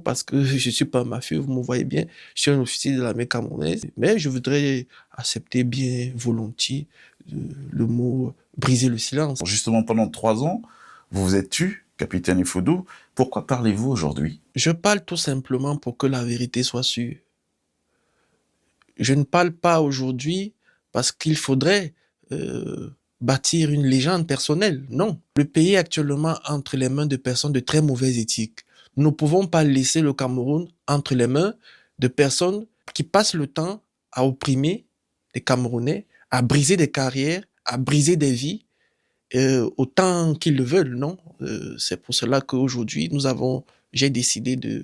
parce que je ne suis pas mafieux, vous me voyez bien, je suis un officier de l'armée camerounaise, mais je voudrais accepter bien volontiers le mot briser le silence. Justement, pendant 3 ans, vous vous êtes tu, capitaine Ifoudou. Pourquoi parlez-vous aujourd'hui? Je parle tout simplement pour que la vérité soit sûre. Je ne parle pas aujourd'hui parce qu'il faudrait bâtir une légende personnelle. Non. Le pays est actuellement entre les mains de personnes de très mauvaise éthique. Nous ne pouvons pas laisser le Cameroun entre les mains de personnes qui passent le temps à opprimer les Camerounais, à briser des carrières, à briser des vies, autant qu'ils le veulent, non? C'est pour cela qu'aujourd'hui, j'ai décidé de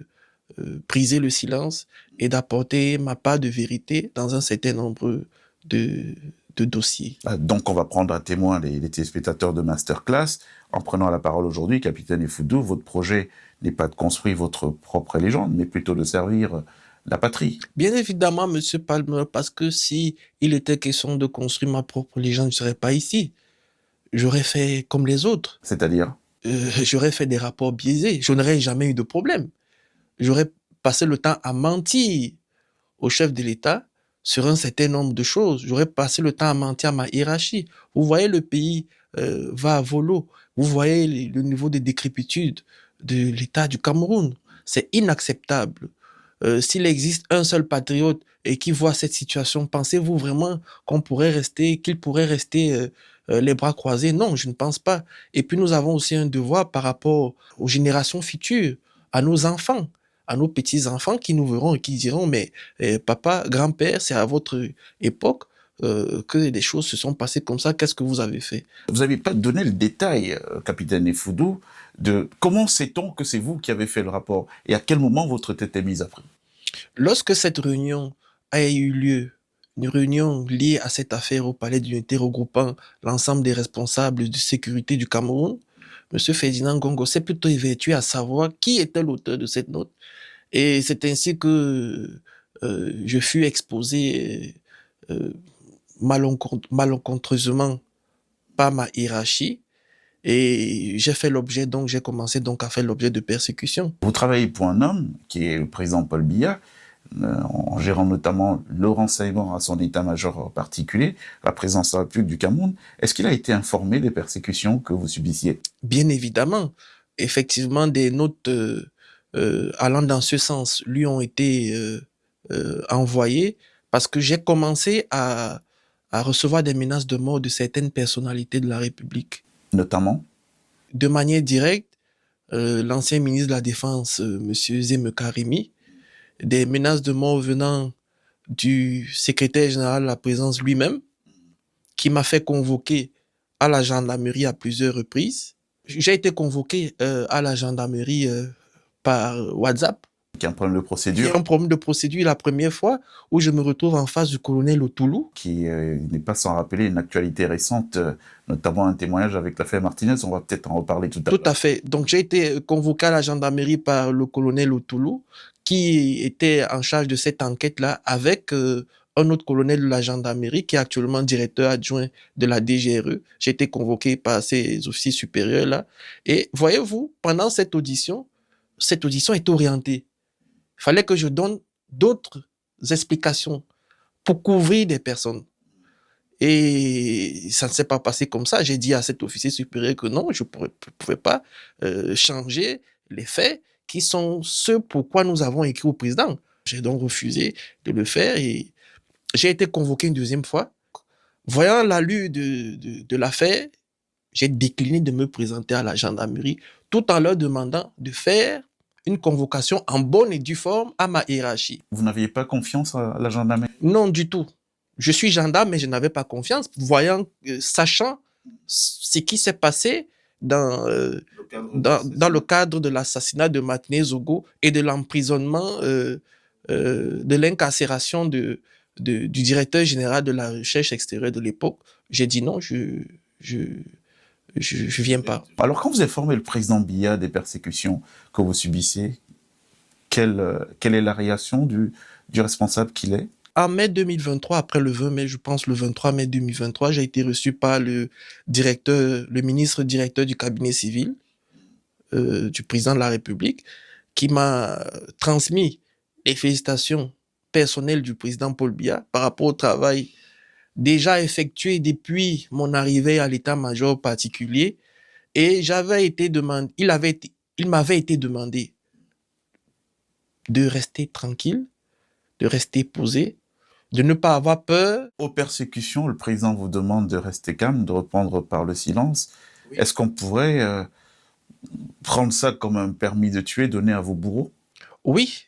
briser le silence et d'apporter ma part de vérité dans un certain nombre de, de dossiers. Donc, on va prendre à témoin les téléspectateurs de Masterclass. En prenant la parole aujourd'hui, capitaine Ifoudou, votre projet n'est pas de construire votre propre légende, mais plutôt de servir la patrie. Bien évidemment, Monsieur Palmer, parce que si il était question de construire ma propre légende, je ne serais pas ici. J'aurais fait comme les autres. C'est-à-dire? J'aurais fait des rapports biaisés. Je n'aurais jamais eu de problème. J'aurais passé le temps à mentir au chef de l'État sur un certain nombre de choses. J'aurais passé le temps à mentir à ma hiérarchie. Vous voyez, le pays va à volo. Vous voyez le niveau de décrépitude de l'État du Cameroun. C'est inacceptable. S'il existe un seul patriote et qui voit cette situation, pensez-vous vraiment qu'il pourrait rester les bras croisés? Non, je ne pense pas. Et puis nous avons aussi un devoir par rapport aux générations futures, à nos enfants, à nos petits-enfants qui nous verront et qui diront, mais papa, grand-père, c'est à votre époque que des choses se sont passées comme ça, qu'est-ce que vous avez fait? Vous n'avez pas donné le détail, capitaine Ifoudou, de comment sait-on que c'est vous qui avez fait le rapport et à quel moment votre tête est mise à prix? Lorsque cette réunion a eu lieu, une réunion liée à cette affaire au Palais d'Unité regroupant l'ensemble des responsables de sécurité du Cameroun, M. Ferdinand Gongo s'est plutôt évertué à savoir qui était l'auteur de cette note. Et c'est ainsi que je fus exposé malencontreusement par ma hiérarchie et j'ai commencé donc à faire l'objet de persécutions. Vous travaillez pour un homme qui est le président Paul Biya, en gérant notamment le renseignement à son état-major particulier, la présidence de la République du Cameroun. Est-ce qu'il a été informé des persécutions que vous subissiez? Bien évidemment, effectivement, des notes allant dans ce sens lui ont été envoyées parce que j'ai commencé à recevoir des menaces de mort de certaines personnalités de la République. Notamment? De manière directe, l'ancien ministre de la Défense, M. Zeme Karimi, des menaces de mort venant du secrétaire général de la présidence lui-même, qui m'a fait convoquer à la gendarmerie à plusieurs reprises. J'ai été convoqué à la gendarmerie par WhatsApp. Qui a un problème de procédure. Il y a un problème de procédure la première fois où je me retrouve en face du colonel Otoulou. Qui n'est pas sans rappeler une actualité récente, notamment un témoignage avec l'affaire Martinez. On va peut-être en reparler tout à l'heure. Tout à fait. Donc j'ai été convoqué à la gendarmerie par le colonel Otoulou qui était en charge de cette enquête-là avec un autre colonel de la gendarmerie qui est actuellement directeur adjoint de la DGRE. J'ai été convoqué par ces officiers supérieurs-là. Et voyez-vous, pendant cette audition est orientée. Il fallait que je donne d'autres explications pour couvrir des personnes. Et ça ne s'est pas passé comme ça. J'ai dit à cet officier supérieur que non, je ne pouvais pas changer les faits qui sont ceux pourquoi nous avons écrit au président. J'ai donc refusé de le faire et j'ai été convoqué une deuxième fois. Voyant l'allure de l'affaire, j'ai décliné de me présenter à la gendarmerie tout en leur demandant de faire une convocation en bonne et due forme à ma hiérarchie. Vous n'aviez pas confiance à la gendarmerie? Non, du tout. Je suis gendarme, mais je n'avais pas confiance, sachant ce qui s'est passé dans le cadre de l'assassinat de Martinez Zogo et de l'emprisonnement, de l'incarcération du directeur général de la recherche extérieure de l'époque. J'ai dit non, je viens pas. Alors, quand vous informez le président Biya des persécutions que vous subissez, quelle est la réaction du responsable qu'il est? En mai 2023, après le 20 mai, je pense le 23 mai 2023, j'ai été reçu par le ministre directeur du cabinet civil du président de la République, qui m'a transmis les félicitations personnelles du président Paul Biya par rapport au travail déjà effectué depuis mon arrivée à l'état-major particulier. Et il m'avait été demandé de rester tranquille, de rester posé, de ne pas avoir peur. Aux persécutions, le président vous demande de rester calme, de reprendre par le silence. Oui. Est-ce qu'on pourrait prendre ça comme un permis de tuer donné à vos bourreaux? Oui,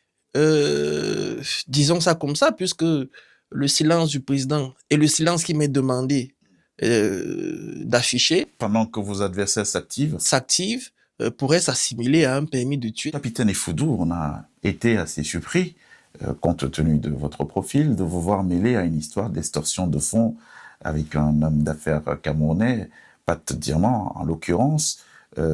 disons ça comme ça, puisque le silence du président et le silence qui m'est demandé d'afficher pendant que vos adversaires s'activent, pourrait s'assimiler à un permis de tuer. Capitaine Effoudou, on a été assez surpris, compte tenu de votre profil, de vous voir mêlé à une histoire d'extorsion de fonds avec un homme d'affaires camerounais, Pat Diamant en l'occurrence.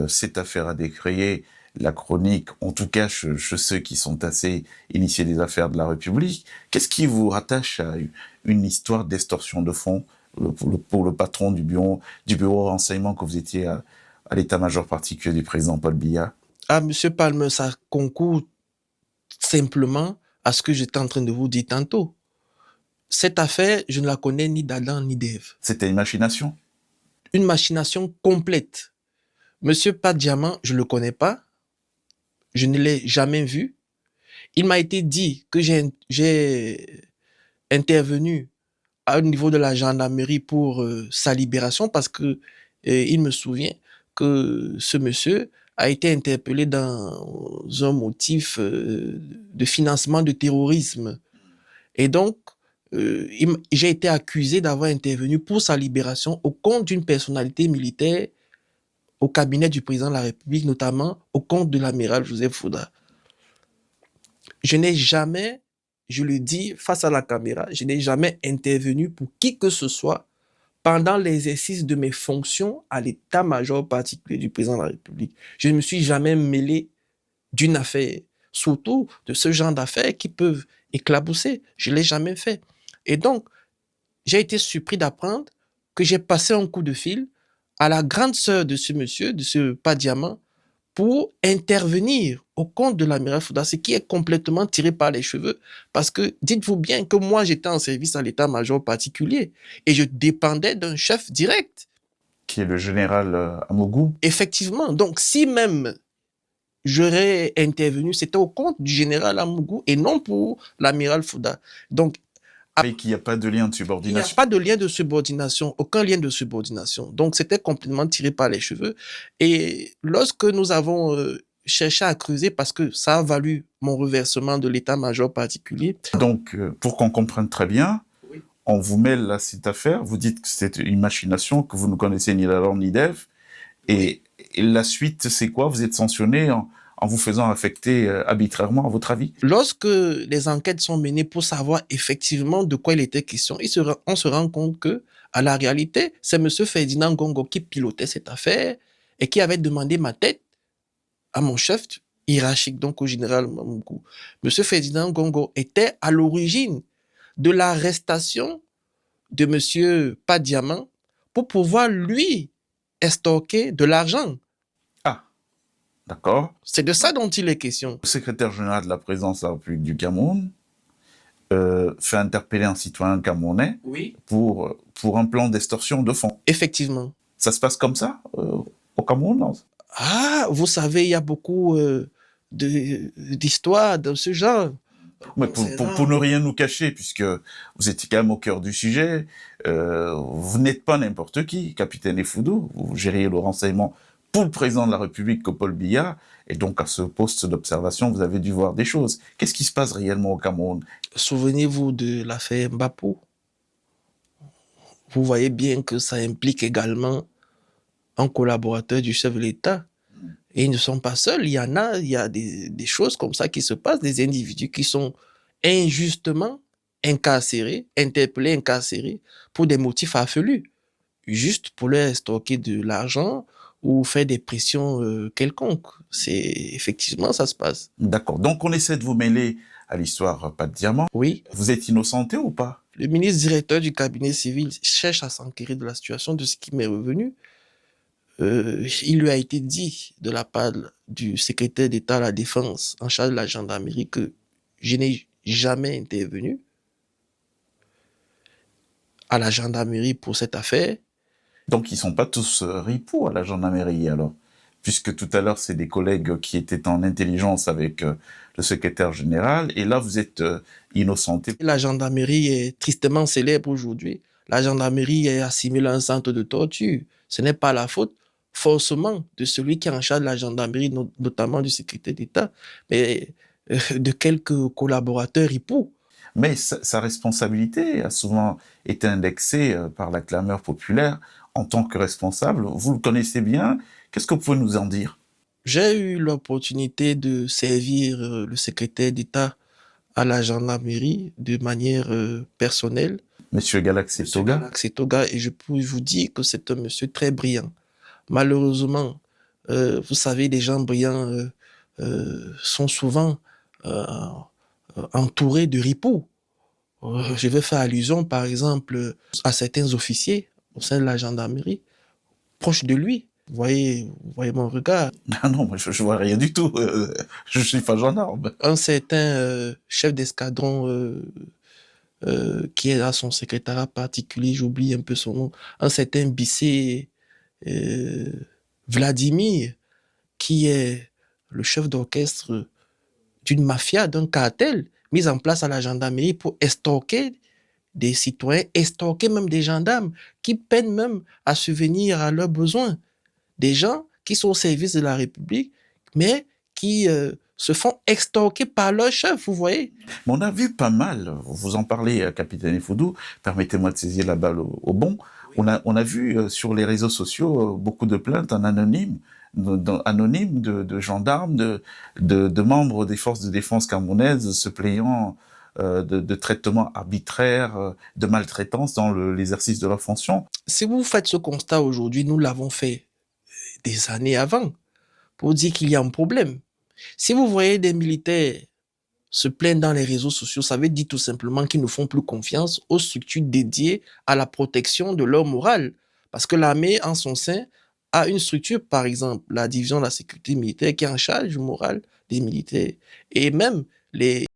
Cette affaire a décrié la chronique, en tout cas chez ceux qui sont assez initiés des affaires de la République. Qu'est-ce qui vous rattache à une histoire d'extorsion de fonds pour le patron du bureau renseignement que vous étiez à l'état-major particulier du président Paul Biya? Ah, Monsieur Palmer, ça concourt simplement à ce que j'étais en train de vous dire tantôt. Cette affaire, je ne la connais ni d'Adam ni d'Ève. C'était une machination? Une machination complète. Monsieur Pat Diamant, je ne le connais pas. Je ne l'ai jamais vu. Il m'a été dit que j'ai intervenu au niveau de la gendarmerie pour sa libération parce que il me souvient que ce monsieur a été interpellé dans un motif de financement de terrorisme. Et donc, j'ai été accusé d'avoir intervenu pour sa libération au compte d'une personnalité militaire au cabinet du président de la République, notamment au compte de l'amiral Joseph Fouda. Je n'ai jamais, je le dis face à la caméra, je n'ai jamais intervenu pour qui que ce soit pendant l'exercice de mes fonctions à l'état-major particulier du président de la République. Je ne me suis jamais mêlé d'une affaire, surtout de ce genre d'affaires qui peuvent éclabousser. Je ne l'ai jamais fait. Et donc, j'ai été surpris d'apprendre que j'ai passé un coup de fil à la grande sœur de ce monsieur, de ce Pat Diamant, pour intervenir au compte de l'amiral Fouda, ce qui est complètement tiré par les cheveux. Parce que dites-vous bien que moi, j'étais en service à l'état-major particulier et je dépendais d'un chef direct. Qui est le général Amougou. Effectivement. Donc, si même j'aurais intervenu, c'était au compte du général Amougou et non pour l'amiral Fouda. Donc, et qu'il n'y a pas de lien de subordination. Il n'y a pas de lien de subordination, aucun lien de subordination. Donc, c'était complètement tiré par les cheveux. Et lorsque nous avons cherché à creuser, parce que ça a valu mon reversement de l'état-major particulier. Donc, pour qu'on comprenne très bien, oui, on vous mêle à cette affaire, vous dites que c'est une machination, que vous ne connaissez ni la langue ni d'Ève, et la suite, c'est quoi? Vous êtes sanctionné en vous faisant affecter arbitrairement, à votre avis? Lorsque les enquêtes sont menées pour savoir effectivement de quoi il était question, on se rend compte que, à la réalité, c'est M. Ferdinand Gongo qui pilotait cette affaire et qui avait demandé ma tête à mon chef hiérarchique, donc au général Mamoukou. M. Ferdinand Gongo était à l'origine de l'arrestation de M. Pat Diamant pour pouvoir, lui, extorquer de l'argent. D'accord. C'est de ça dont il est question. Le secrétaire général de la présidence de la République du Cameroun fait interpeller un citoyen camerounais, oui, pour un plan d'extorsion de fonds. Effectivement. Ça se passe comme ça au Cameroun, non? Ah, vous savez, il y a beaucoup d'histoires de ce genre. Mais pour ne rien nous cacher, puisque vous étiez quand même au cœur du sujet, vous n'êtes pas n'importe qui, capitaine Effoudou, vous gériez le renseignement pour le président de la République, Paul Biya, et donc à ce poste d'observation, vous avez dû voir des choses. Qu'est-ce qui se passe réellement au Cameroun? Souvenez-vous de l'affaire Mbapou. Vous voyez bien que ça implique également un collaborateur du chef de l'État. Et ils ne sont pas seuls, il y a des choses comme ça qui se passent, des individus qui sont injustement incarcérés, interpellés, incarcérés, pour des motifs farfelus, juste pour leur stocker de l'argent ou faire des pressions quelconques. Effectivement, ça se passe. D'accord. Donc, on essaie de vous mêler à l'histoire Pat Diamant. Oui. Vous êtes innocenté ou pas? Le ministre directeur du cabinet civil cherche à s'enquérir de la situation, de ce qui m'est revenu. il lui a été dit de la part du secrétaire d'État à la Défense en charge de la gendarmerie que je n'ai jamais intervenu à la gendarmerie pour cette affaire. Donc ils ne sont pas tous ripoux à la gendarmerie alors, puisque tout à l'heure c'est des collègues qui étaient en intelligence avec le secrétaire général, et là vous êtes innocenté. La gendarmerie est tristement célèbre aujourd'hui. La gendarmerie est assimilée à un centre de torture. Ce n'est pas la faute forcément de celui qui est en charge de la gendarmerie, notamment du secrétaire d'État, mais de quelques collaborateurs ripoux. Mais sa responsabilité a souvent été indexée par la clameur populaire en tant que responsable. Vous le connaissez bien. Qu'est-ce que vous pouvez nous en dire? J'ai eu l'opportunité de servir le secrétaire d'État à la gendarmerie de manière personnelle. Monsieur Galaxy Toga. Galaxy Toga, et je peux vous dire que c'est un monsieur très brillant. Malheureusement, vous savez, les gens brillants sont souvent entourés de ripoux. Je vais faire allusion, par exemple, à certains officiers au sein de la gendarmerie, proches de lui. Vous voyez mon regard. Ah non, moi je vois rien du tout. Je suis pas gendarme. Un certain chef d'escadron qui est à son secrétariat particulier, j'oublie un peu son nom, un certain Bissé Vladimir, qui est le chef d'orchestre d'une mafia, d'un cartel mis en place à la gendarmerie pour estorquer des citoyens, estorquer même des gendarmes qui peinent même à subvenir à leurs besoins. Des gens qui sont au service de la République, mais qui se font extorquer par leur chef, vous voyez. Mais on a vu pas mal, vous en parlez, capitaine Foudou, permettez-moi de saisir la balle au bon. On a vu sur les réseaux sociaux beaucoup de plaintes en anonyme, de gendarmes, de membres des forces de défense camerounaises se plaignant de traitements arbitraires, de maltraitance dans l'exercice de leur fonction. Si vous faites ce constat aujourd'hui, nous l'avons fait des années avant, pour dire qu'il y a un problème. Si vous voyez des militaires se plaindre dans les réseaux sociaux, ça veut dire tout simplement qu'ils ne font plus confiance aux structures dédiées à la protection de leur morale. Parce que l'armée, en son sein, a une structure, par exemple, la division de la sécurité militaire, qui est en charge du moral des militaires. Et même les